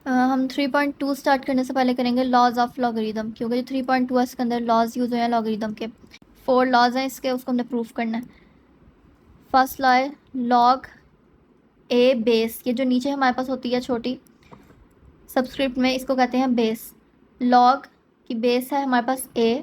हम 3.2 स्टार्ट करने से पहले करेंगे लॉज ऑफ लॉगरिदम, क्योंकि जो 3.2 है इसके अंदर लॉज यूज़ हुए हैं लॉगरिदम के। 4 लॉज हैं इसके, उसको हमने प्रूफ करना है। फर्स्ट लॉ है लॉग ए बेस, ये जो नीचे हमारे पास होती है छोटी सबस्क्रिप्ट में, इसको कहते हैं बेस। लॉग की बेस है हमारे पास ए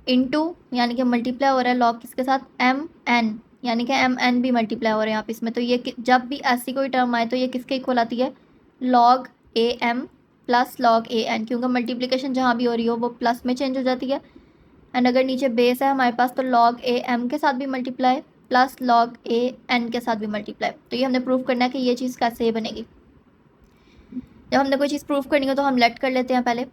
इंटू, यानी कि मल्टीप्लाई हो रहा है लॉग किसके साथ, एम एन, यानी कि एम एन भी मल्टीप्लाई हो रहे हैं यहाँ पे इसमें। तो ये जब भी ऐसी कोई टर्म आए तो ये किसके इक्वल आती है, log A M plus log A N, क्योंकि मल्टीप्लिकेशन जहाँ भी हो रही हो वो प्लस में चेंज हो जाती है। एंड अगर नीचे बेस है हमारे पास तो लॉग ए एम के साथ भी multiply plus log A N के साथ भी मल्टीप्लाई। तो ये हमने प्रूव करना है कि ये चीज़ कैसे बनेगी। जब हमने कोई चीज़ प्रूव करनी हो तो हम लेट कर लेते हैं पहले।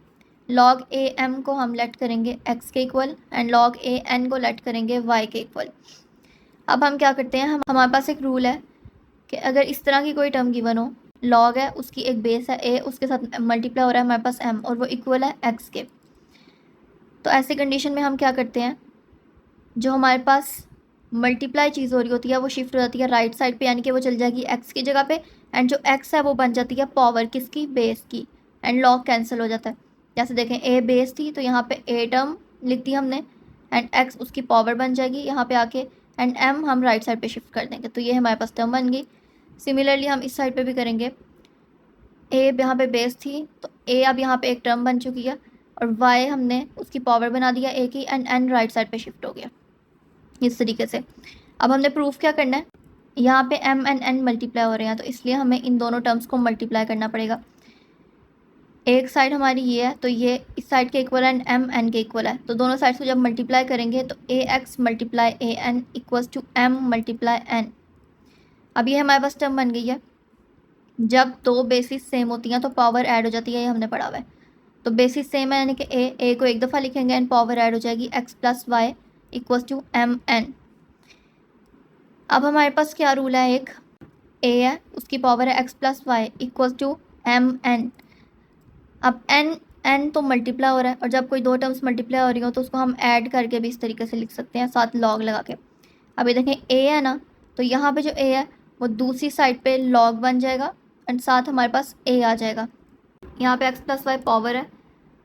लॉग ए एम को हम लेट करेंगे एक्स के equal and log A N को लेट करेंगे वाई के इक्वल। अब हम क्या करते हैं, हमारे पास एक रूल है कि अगर इस तरह की कोई टर्म गिवन हो, लॉग है उसकी एक बेस है ए, उसके साथ मल्टीप्लाई हो रहा है हमारे पास एम और वो इक्वल है एक्स के, तो ऐसी कंडीशन में हम क्या करते हैं, जो हमारे पास मल्टीप्लाई चीज़ हो रही होती है वो शिफ्ट हो जाती है राइट साइड पे, यानी कि वो चल जाएगी एक्स की जगह पे। एंड जो एक्स है वो बन जाती है पावर किसकी, बेस की। एंड लॉग कैंसिल हो जाता है। जैसे देखें ए बेस थी तो यहाँ पे ए टर्म लिख दी हमने एंड एक्स उसकी पावर बन जाएगी यहाँ पे आके, एंड एम हम राइट साइड पे शिफ्ट कर देंगे, तो ये हमारे पास टर्म बन गई। सिमिलरली हम इस साइड पे भी करेंगे, ए यहाँ पे बेस थी तो ए अब यहाँ पे एक टर्म बन चुकी है और वाई हमने उसकी पावर बना दिया ए की, एंड एन राइट साइड पे शिफ्ट हो गया इस तरीके से। अब हमने प्रूफ क्या करना है, यहाँ पे एम एंड एन मल्टीप्लाई हो रहे हैं तो इसलिए हमें इन दोनों टर्म्स को मल्टीप्लाई करना पड़ेगा। एक साइड हमारी ये है तो ये इस साइड के इक्वल एंड एम एन के इक्वल है, तो दोनों साइड्स को जब मल्टीप्लाई करेंगे तो A X multiply A N equals to M multiply N. अब ये हमारे पास टर्म बन गई है। जब दो बेसिस सेम होती हैं तो पावर ऐड हो जाती है, ये हमने पढ़ा हुआ है। तो बेसिस सेम है यानी कि ए को एक दफ़ा लिखेंगे एंड पावर ऐड हो जाएगी X plus Y equals to M N. अब हमारे पास क्या रूल है, एक ए है उसकी पावर है X plus Y equals to M N. अब एन एन तो मल्टीप्लाई हो रहा है और जब कोई दो टर्म्स मल्टीप्लाई हो रही हो तो उसको हम ऐड करके भी इस तरीके से लिख सकते हैं साथ लॉग लगा के। अब ये देखें ए है ना, तो यहाँ पे जो ए है वो दूसरी साइड पे लॉग बन जाएगा एंड साथ हमारे पास ए आ जाएगा। यहाँ पे एक्स प्लस वाई पावर है,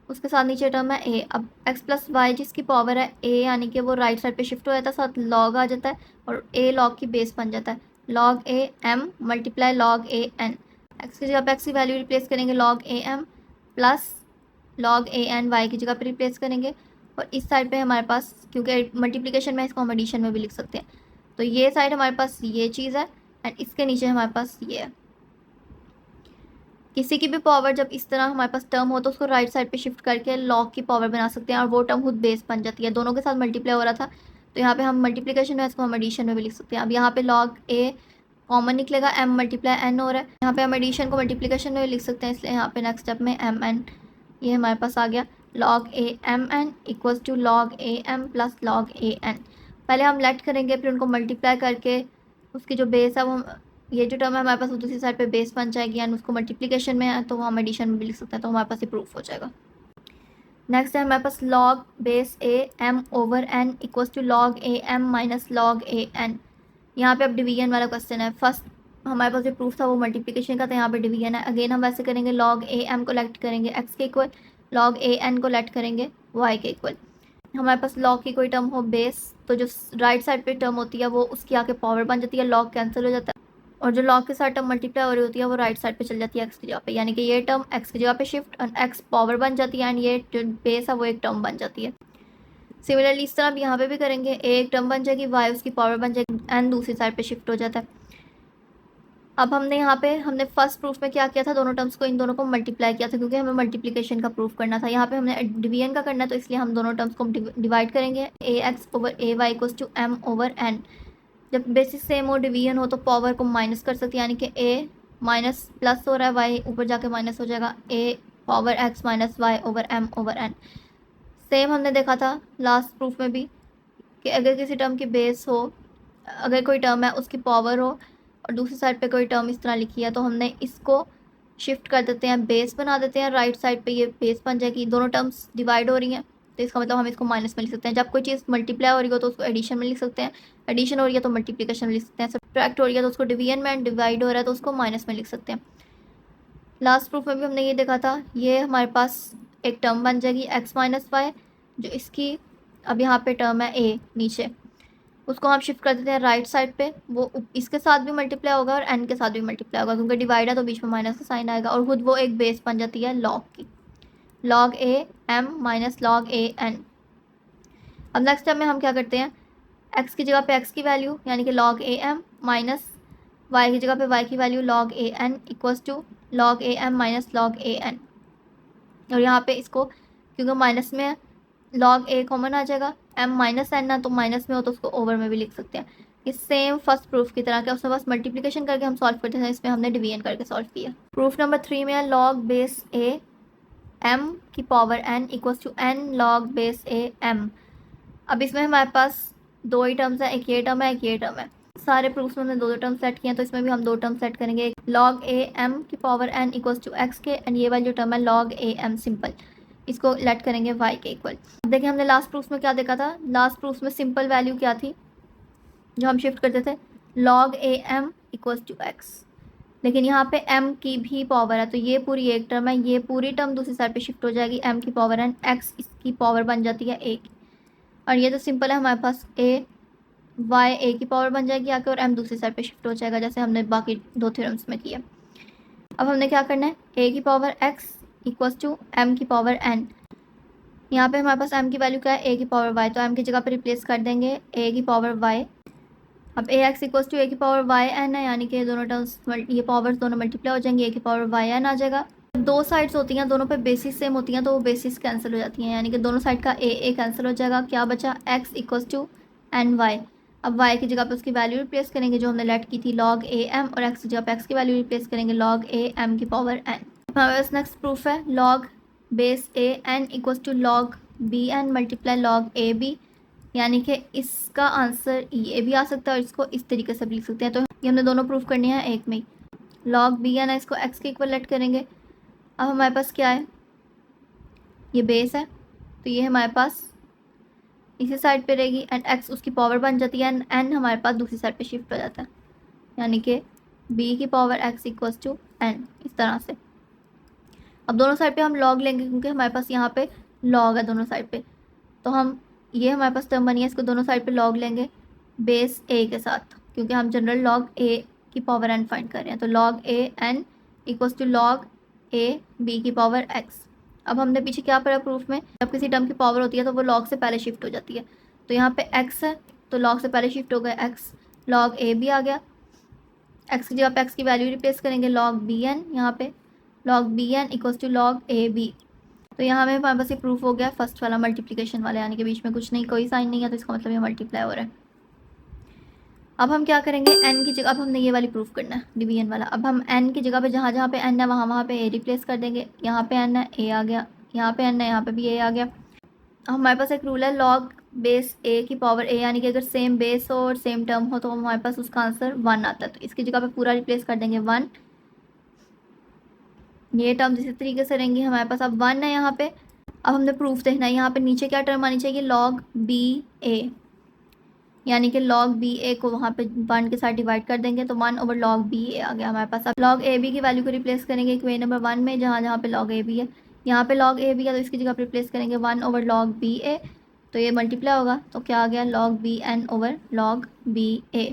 उसके साथ नीचे टर्म है ए। अब एक्स प्लस वाई जिसकी पावर है ए, यानी कि वो राइट साइड पे शिफ्ट हो जाता है, साथ लॉग आ जाता है और ए लॉग की बेस बन जाता है, log A M multiply log A N. X की जगह पे एक्स की वैल्यू रिप्लेस करेंगे log A M plus log A N, Y की जगह पे रिप्लेस करेंगे। और इस साइड पे हमारे पास, क्योंकि मल्टीप्लिकेशन में इसको हम एडिशन में भी लिख सकते हैं, तो ये साइड हमारे पास ये चीज़ है एंड इसके नीचे हमारे पास ये है। किसी की भी पावर जब इस तरह हमारे पास टर्म हो तो उसको राइट साइड पे शिफ्ट करके लॉग की पावर बना सकते हैं और वो टर्म खुद बेस बन जाती है। दोनों के साथ मल्टीप्लाई हो रहा था तो यहाँ पे हम मल्टीप्लिकेशन में इसको हम एडिशन में भी लिख सकते हैं। अब यहाँ पे लॉग ए कॉमन निकलेगा, एम मल्टीप्लाई एन हो रहा है, यहाँ पे हम एडिशन को मल्टीप्लिकेशन में भी लिख सकते हैं, इसलिए यहाँ पे नेक्स्ट स्टेप में एम एन ये हमारे पास आ गया। Log A M N equals to log A M plus log A N. पहले हम लेट करेंगे फिर उनको मल्टीप्लाई करके उसकी जो बेस है वो, ये जो टर्म है हमारे पास वो दूसरी साइड पे बेस बन जाएगी एंड उसको मल्टीप्लिकेशन में है तो वो हम एडिशन में भी लिख सकते हैं, तो हमारे पास ये प्रूफ हो जाएगा। नेक्स्ट है हमारे पास log base A M over N equals to log A M minus log A N. यहाँ पे अब डिवीजन वाला क्वेश्चन है। फर्स्ट हमारे पास जो प्रूफ था वो मल्टीप्लिकेशन का था, यहाँ पे डिवीजन है। अगेन हम वैसे करेंगे, लॉग ए एम को लेट करेंगे एक्स के इक्वल, लॉग ए एन को लेट करेंगे वाई के इक्वल। हमारे पास लॉग की कोई टर्म हो बेस तो जो राइट साइड पे टर्म होती है वो उसकी आके पावर बन जाती है, लॉग कैंसिल हो जाता है और जो लॉग के साथ टर्म मल्टीप्लाई हो रही होती है वो राइट साइड पे चल जाती है एक्स की जगह पे, यानी कि ये टर्म एक्स की जगह पे शिफ्ट और एक्स पावर बन जाती है एंड ये जो बेस है वो एक टर्म बन जाती है। सिमिलरली इस तरह भी यहाँ पे भी करेंगे, ए एक टर्म बन जाएगी, वाई उसकी पावर बन जाएगी एंड दूसरी साइड पे शिफ्ट हो जाता है। अब हमने यहाँ पे हमने फर्स्ट प्रूफ में क्या किया था, दोनों टर्म्स को इन दोनों को मल्टीप्लाई किया था क्योंकि हमें मल्टीप्लिकेशन का प्रूफ करना था। यहाँ पे हमने डिवीजन का करना है तो इसलिए हम दोनों टर्म्स को डिवाइड करेंगे, A X over A Y equals to M over N. जब बेसिस सेम हो डिवीजन हो तो पावर को माइनस कर सकते हैं, यानी कि ए माइनस प्लस हो रहा है, वाई ऊपर जाके माइनस हो जाएगा, A power X minus Y over M over N. Same हमने देखा था लास्ट प्रूफ में भी कि अगर किसी टर्म की बेस हो, अगर कोई टर्म है उसकी पावर हो और दूसरी साइड पे कोई टर्म इस तरह लिखी है तो हमने इसको शिफ्ट कर देते हैं, बेस बना देते हैं, राइट साइड पे ये बेस बन जाएगी। दोनों टर्म्स डिवाइड हो रही हैं तो इसका मतलब हम इसको माइनस में लिख सकते हैं। जब कोई चीज़ मल्टीप्लाई हो रही हो तो उसको एडिशन में लिख सकते हैं, एडिशन हो रही है तो मल्टीप्लिकेशन में लिख सकते हैं, सब्ट्रैक्ट हो रही है तो उसको डिवीजन में, डिवाइड हो रहा है तो उसको माइनस में लिख सकते हैं। लास्ट प्रूफ में भी हमने ये देखा था, ये हमारे पास एक टर्म बन जाएगी x माइनस वाई, जो इसकी अब यहाँ पे टर्म है a नीचे, उसको हम शिफ्ट कर देते हैं राइट साइड पे, वो इसके साथ भी मल्टीप्लाई होगा और n के साथ भी मल्टीप्लाई होगा, क्योंकि डिवाइड है तो बीच में माइनस का साइन आएगा, और खुद वो एक बेस बन जाती है लॉग की, log a m minus log a n। अब नेक्स्ट स्टेप में हम क्या करते हैं, x की जगह पे x की वैल्यू यानी कि log a m minus y की जगह पे y की value log a n equals to log a m minus log a n, और यहाँ पे इसको क्योंकि माइनस में log a कॉमन आ जाएगा, m माइनस n ना तो माइनस में हो तो उसको ओवर में भी लिख सकते हैं। ये सेम फर्स्ट प्रूफ की तरह, क्या उसमें बस मल्टीप्लिकेशन करके हम सॉल्व करते हैं, इसमें हमने डिवीजन करके सॉल्व किया। प्रूफ नंबर 3 में है log बेस a m की power n equals to n log base a m। अब इसमें हमारे पास दो ही टर्म्स है, एक ये टर्म है एक ये टर्म है, सारे प्रूफ्स में हमने दो टर्म सेट किए हैं, तो इसमें भी हम दो टर्म सेट करेंगे, log a m की power n equals to x के, एंड ये वाली जो टर्म है log a m सिंपल, इसको लेट करेंगे y के इक्वल। देखिए हमने लास्ट प्रूफ में क्या देखा था, लास्ट प्रूफ में सिंपल वैल्यू क्या थी जो हम शिफ्ट करते थे, log a m equals to x, लेकिन यहाँ पे m की भी पावर है, तो ये पूरी एक टर्म है, ये पूरी टर्म दूसरी साइड पे शिफ्ट हो जाएगी, m की पावर n, x इसकी पावर बन जाती है a की, और ये तो सिंपल है हमारे पास a y a की पावर बन जाएगी आके, और m दूसरी साइड पे शिफ्ट हो जाएगा जैसे हमने बाकी दो थ्योरम्स में किया। अब हमने क्या करना है, a की power x equals to m की पावर n, यहाँ पे हमारे पास m की वैल्यू क्या है a की पावर y, तो m की जगह पे रिप्लेस कर देंगे a की पावर y। अब ए एक्स इक्वल्स टू a की पावर वाई एन है, यानी कि दोनों टर्म्स ये पावर्स दोनों मल्टीप्लाई हो जाएंगे, a की पावर वाई एन आ जाएगा। दो साइड्स होती हैं, दोनों पे बेसिस सेम होती हैं, तो वो बेसिस कैंसिल हो जाती हैं, यानी कि दोनों साइड का ए कैंसिल हो जाएगा, क्या बचा x equals to N Y. अब y की जगह पे उसकी वैल्यू रिप्लेस करेंगे जो हमने लेट की थी log a m, और x की जगह पे x की वैल्यू रिप्लेस करेंगे log a m की पावर n। हमारे पास नेक्स्ट प्रूफ है log base a n equals to log b n multiply log a b, यानी कि इसका आंसर ये भी आ सकता है और इसको इस तरीके से भी लिख सकते हैं, तो ये हमने दोनों प्रूफ करनी है एक में ही। log b है ना, इसको x के इक्वल लेट करेंगे। अब हमारे पास क्या है, ये बेस है, तो ये हमारे पास इसी साइड पे रहेगी, एंड x उसकी पावर बन जाती है, एंड n हमारे पास दूसरी साइड पे शिफ्ट हो जाता है, यानी कि b की power x equals to n, इस तरह से। अब दोनों साइड पे हम log लेंगे क्योंकि हमारे पास यहाँ पे log है दोनों साइड पे, तो हम ये हमारे पास टर्म बनी है, इसको दोनों साइड पे log लेंगे बेस a के साथ, क्योंकि हम जनरल log a की पावर n फाइंड कर रहे हैं, तो log a n equals to log a b की पावर x। अब हमने पीछे क्या पढ़ा प्रूफ में, जब किसी टर्म की पावर होती है तो वो log से पहले शिफ्ट हो जाती है, तो यहाँ पे x है तो log से पहले शिफ्ट हो गया x, log a भी आ गया, x की जगह पे x की वैल्यू रिप्लेस करेंगे log b n, यहाँ पे log b n equals to log a b। तो यहाँ में हमारे पास ये प्रूफ हो गया फर्स्ट वाला मल्टीप्लिकेशन वाला, यानी कि बीच में कुछ नहीं, कोई साइन नहीं है, तो इसका मतलब ये मल्टीप्लाई हो रहा है। अब हम क्या करेंगे, n की जगह, अब हमने ये वाली प्रूफ करना है डिवीजन वाला, अब हम n की जगह पे जहाँ जहाँ पे n है वहाँ पे a रिप्लेस कर देंगे, यहाँ पे n है a आ गया, यहाँ पे n है यहाँ पे भी a आ गया। हमारे पास एक रूल है log बेस a की पावर a, यानी कि अगर सेम बेस हो और सेम टर्म हो तो हमारे पास उसका आंसर 1 आता है, तो इसकी जगह पे पूरा रिप्लेस कर देंगे 1, ये टर्म इसी तरीके से रहेंगी हमारे पास। अब 1 है यहाँ पे, अब हमने प्रूफ देखना है, यहाँ पे नीचे क्या टर्म आनी चाहिए, log b a, यानी कि log b a को वहाँ पे 1 के साथ डिवाइड कर देंगे, तो 1 ओवर log b a आ गया हमारे पास। अब log a b की वैल्यू को रिप्लेस करेंगे इक्वेशन नंबर 1 में, जहाँ जहाँ पे log a b है, यहाँ पे log a b है तो इसकी जगह रिप्लेस करेंगे 1 ओवर log b a, तो ये मल्टीप्लाई होगा, तो क्या आ गया log b n over log b a।